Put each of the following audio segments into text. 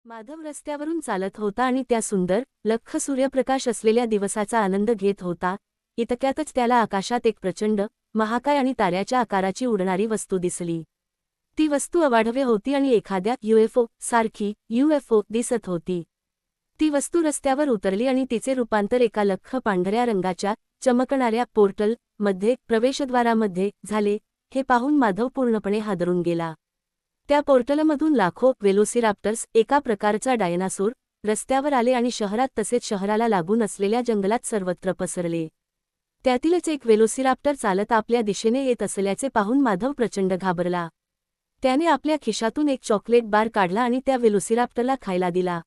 माधव रस्त्यावरून चालत होता आणि त्या सुंदर, लख्ख सूर्यप्रकाश असलेल्या दिवसाचा आनंद घेत होता. इतक्यातच त्याला आकाशात एक प्रचंड, महाकाय आणि ताऱ्याच्या आकाराची उडणारी वस्तू दिसली. ती वस्तू अवाढव्य होती आणि एखाद्या यूएफओ सारखी दिसत होती. ती वस्तू रस्त्यावर उतरली आणि तिचे रूपांतर एका लख्ख पांढऱ्या रंगाच्या, चमकणाऱ्या पोर्टल मध्ये प्रवेशद्वारामध्ये झाले. हे पाहून माधव पूर्णपणे हादरून गेला. त्या पोर्टलमधून लाखो वेलोसिराप्टर्स, एका प्रकारचा डायनासोर, रस्त्यावर आले आणि शहरात तसेच शहराला लागून असलेल्या जंगलात सर्वत्र पसरले. त्यातीलच एक वेलोसिराप्टर चालत आपल्या दिशेने येत असल्याचे पाहून माधव प्रचंड घाबरला. त्याने आपल्या खिशातून एक चॉकलेट बार काढला आणि त्या वेलोसिराप्टरला खायला दिला.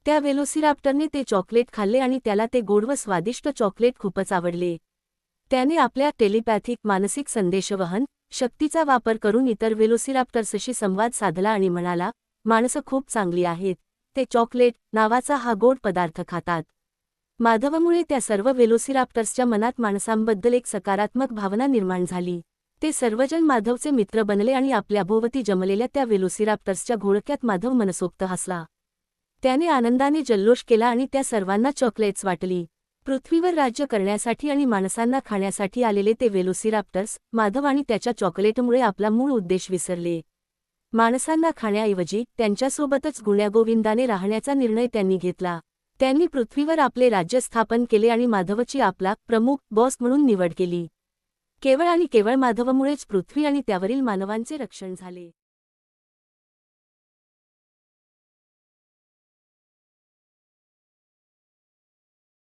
त्या वेलोसिराप्टरने ते चॉकलेट खाल्ले आणि त्याला ते गोड व स्वादिष्ट चॉकलेट खूपच आवडले. त्याने आपल्या टेलिपॅथिक मानसिक संदेशवहन शक्तीचा वापर करून इतर वेलोसिराप्टर्सशी संवाद साधला आणि म्हणाला, माणसं खूप चांगली आहेत, ते चॉकलेट नावाचा हा गोड पदार्थ खातात. माधवमुळे त्या सर्व वेलोसिराप्टर्सच्या मनात माणसांबद्दल एक सकारात्मक भावना निर्माण झाली. ते सर्वजण माधवचे मित्र बनले आणि आपल्या भोवती जमलेल्या त्या वेलोसिराप्टर्सच्या घोळक्यात माधव मनसोक्त हसला. त्याने आनंदाने जल्लोष केला आणि त्या सर्वांना चॉकलेट्स वाटली. पृथ्वीवर राज्य करण्यासाठी आणि माणसांना खाण्यासाठी आलेले ते वेलोसिराप्टर्स, माधव आणि त्याच्या चॉकलेटमुळे आपला मूळ उद्देश विसरले. माणसांना खाण्याऐवजी त्यांच्यासोबतच गुण्यागोविंदाने राहण्याचा निर्णय त्यांनी घेतला. त्यांनी पृथ्वीवर आपले राज्य स्थापन केले आणि माधवची आपला प्रमुख बॉस म्हणून निवड केली. केवळ आणि केवळ माधवमुळेच पृथ्वी आणि त्यावरील मानवांचे रक्षण झाले.